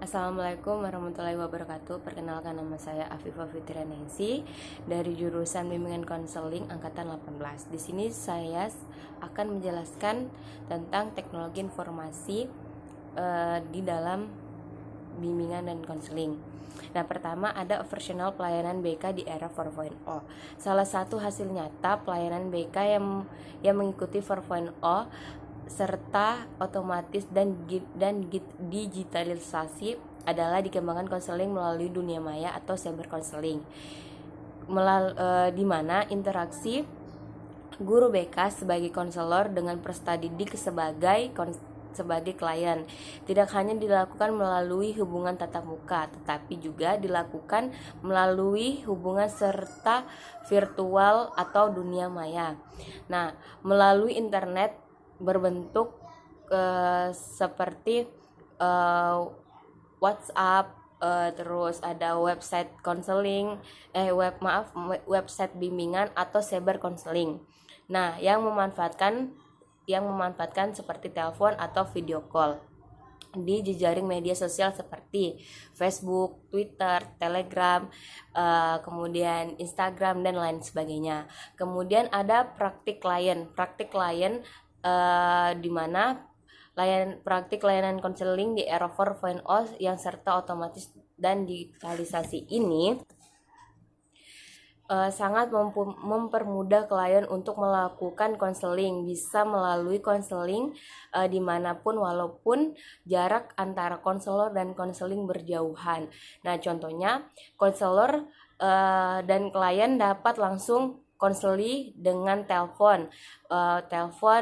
Assalamualaikum warahmatullahi wabarakatuh. Perkenalkan, nama saya Afifah Fitrianesi dari jurusan Bimbingan Konseling angkatan 18. Di sini saya akan menjelaskan tentang teknologi informasi di dalam bimbingan dan konseling. Nah, pertama ada operasional pelayanan BK di era 4.0. Salah satu hasil nyata pelayanan BK yang mengikuti 4.0 serta otomatis dan digitalisasi adalah dikembangkan konseling melalui dunia maya atau cyber konseling, di mana interaksi guru BK sebagai konselor dengan peserta didik sebagai klien tidak hanya dilakukan melalui hubungan tatap muka, tetapi juga dilakukan melalui hubungan serta virtual atau dunia maya. Nah, melalui internet berbentuk seperti WhatsApp, terus ada website konseling, website bimbingan atau cyber konseling. Nah, yang memanfaatkan seperti telepon atau video call di jejaring media sosial seperti Facebook, Twitter, Telegram, kemudian Instagram dan lain sebagainya. Kemudian ada praktik klien di mana praktik layanan konseling di era 4.0 yang serta otomatis dan digitalisasi ini sangat mempermudah klien untuk melakukan konseling, bisa melalui konseling dimanapun walaupun jarak antara konselor dan konseling berjauhan. Nah, contohnya konselor dan klien dapat langsung konseli dengan telepon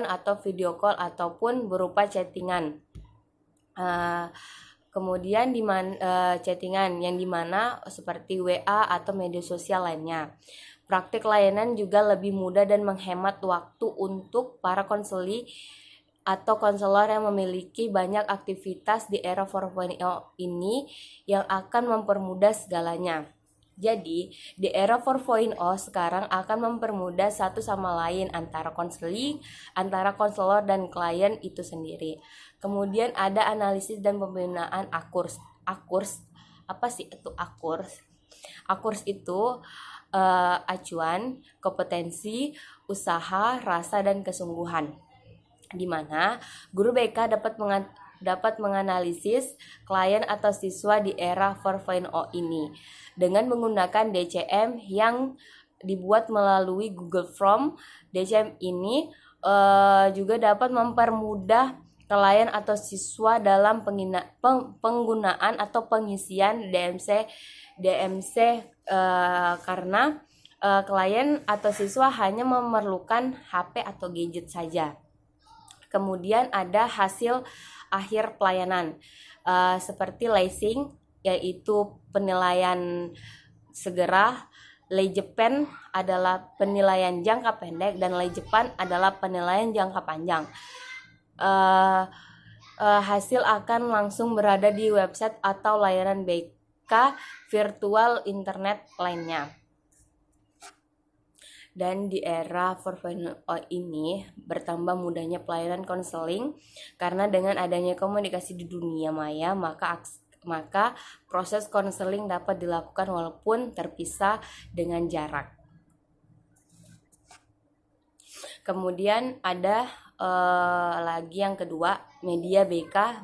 atau video call ataupun berupa chattingan. Kemudian chattingan yang dimana seperti WA atau media sosial lainnya. Praktik layanan juga lebih mudah dan menghemat waktu untuk para konseli atau konselor yang memiliki banyak aktivitas di era 4.0 ini yang akan mempermudah segalanya. Jadi, di era 4.0 sekarang akan mempermudah satu sama lain antara konselor dan klien itu sendiri. Kemudian ada analisis dan pembinaan AKURS. AKURS, apa sih itu AKURS? AKURS itu acuan, kompetensi, usaha, rasa, dan kesungguhan. Di mana guru BK dapat menganalisis klien atau siswa di era 4.0 ini dengan menggunakan DCM yang dibuat melalui Google Form. DCM ini juga dapat mempermudah klien atau siswa dalam penggunaan atau pengisian DMC karena klien atau siswa hanya memerlukan HP atau gadget saja. Kemudian ada hasil akhir pelayanan seperti LASING, yaitu penilaian segera, LAJEPEN adalah penilaian jangka pendek, dan LAJEPAN adalah penilaian jangka panjang. Hasil akan langsung berada di website atau layanan BK virtual internet lainnya. Dan di era 4.0 ini bertambah mudahnya pelayanan konseling karena dengan adanya komunikasi di dunia maya, maka proses konseling dapat dilakukan walaupun terpisah dengan jarak. Kemudian ada lagi yang kedua, media BK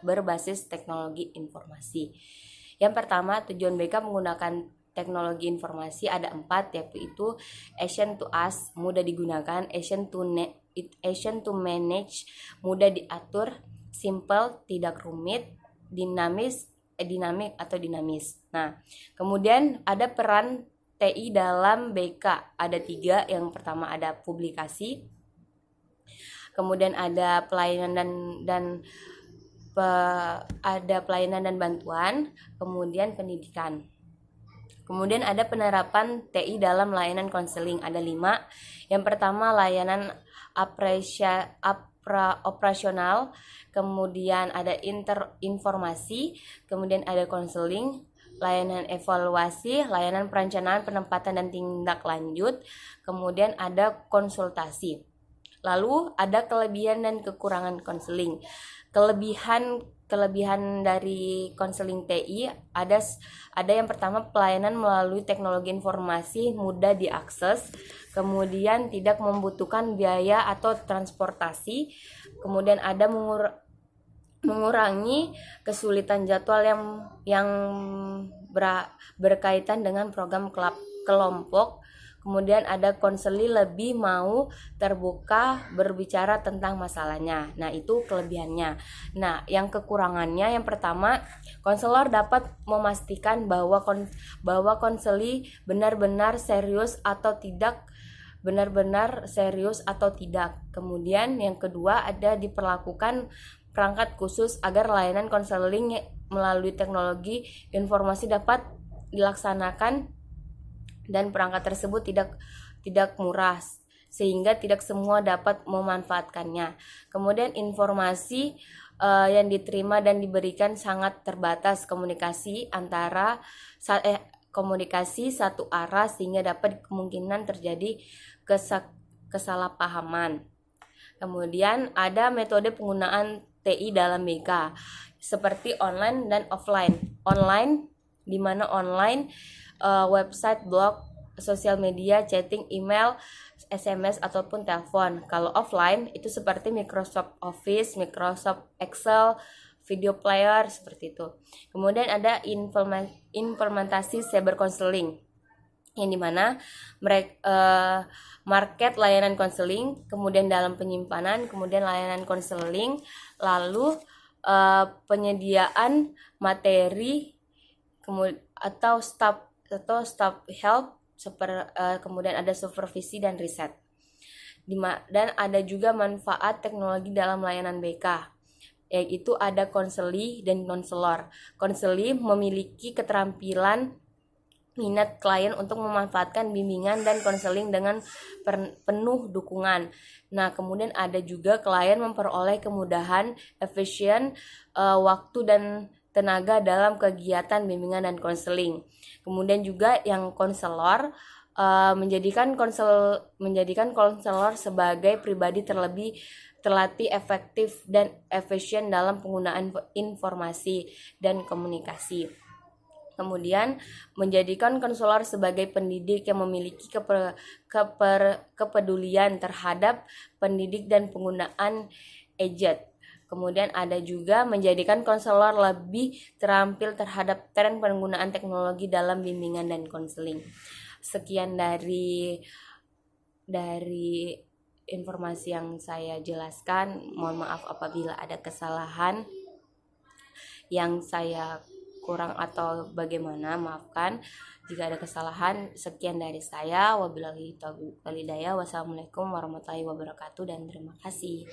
berbasis teknologi informasi. Yang pertama, tujuan BK menggunakan teknologi informasi ada 4, yaitu Easy to Us, mudah digunakan, Easy to Manage, mudah diatur, Simple, tidak rumit, Dynamic atau dinamis. Nah, kemudian ada peran TI dalam BK, ada 3. Yang pertama ada publikasi, kemudian ada pelayanan dan bantuan, kemudian pendidikan. Kemudian ada penerapan TI dalam layanan konseling, ada 5. Yang pertama layanan operasional, kemudian ada informasi, kemudian ada konseling, layanan evaluasi, layanan perencanaan, penempatan, dan tindak lanjut, kemudian ada konsultasi. Lalu ada kelebihan dan kekurangan konseling. Kelebihan kelebihan dari konseling TI ada yang pertama, pelayanan melalui teknologi informasi mudah diakses, kemudian tidak membutuhkan biaya atau transportasi, kemudian ada mengurangi kesulitan jadwal yang berkaitan dengan program kelompok. Kemudian ada konseli lebih mau terbuka berbicara tentang masalahnya. Nah, itu kelebihannya. Nah, yang kekurangannya yang pertama, konselor dapat memastikan bahwa konseli benar-benar serius atau tidak. Kemudian yang kedua, ada diperlakukan perangkat khusus agar layanan konseling melalui teknologi informasi dapat dilaksanakan, dan perangkat tersebut tidak murah sehingga tidak semua dapat memanfaatkannya. Kemudian informasi yang diterima dan diberikan sangat terbatas, komunikasi satu arah sehingga dapat kemungkinan terjadi kesalahpahaman. Kemudian ada metode penggunaan TI dalam BK seperti online dan offline. Online di mana online website, blog, sosial media, chatting, email, SMS ataupun telepon. Kalau offline itu seperti Microsoft Office, Microsoft Excel, video player seperti itu. Kemudian ada implementasi cyber counseling yang dimana market layanan konseling, kemudian dalam penyimpanan, kemudian layanan konseling, lalu penyediaan materi atau staff help, kemudian ada supervisi dan riset. Dan ada juga manfaat teknologi dalam layanan BK, yaitu ada konseli dan konselor. Konseli memiliki keterampilan minat klien untuk memanfaatkan bimbingan dan konseling dengan penuh dukungan. Nah, kemudian ada juga klien memperoleh kemudahan, efisien waktu dan tenaga dalam kegiatan bimbingan dan konseling. Kemudian juga yang konselor menjadikan konselor sebagai pribadi terlatih efektif dan efisien dalam penggunaan informasi dan komunikasi. Kemudian menjadikan konselor sebagai pendidik yang memiliki kepedulian terhadap pendidik dan penggunaan gadget. Kemudian ada juga menjadikan konselor lebih terampil terhadap tren penggunaan teknologi dalam bimbingan dan konseling. Sekian dari informasi yang saya jelaskan. Mohon maaf apabila ada kesalahan yang saya kurang atau bagaimana, maafkan jika ada kesalahan. Sekian dari saya. Wabillahi taufiq wal hidayah. Wassalamualaikum warahmatullahi wabarakatuh dan terima kasih.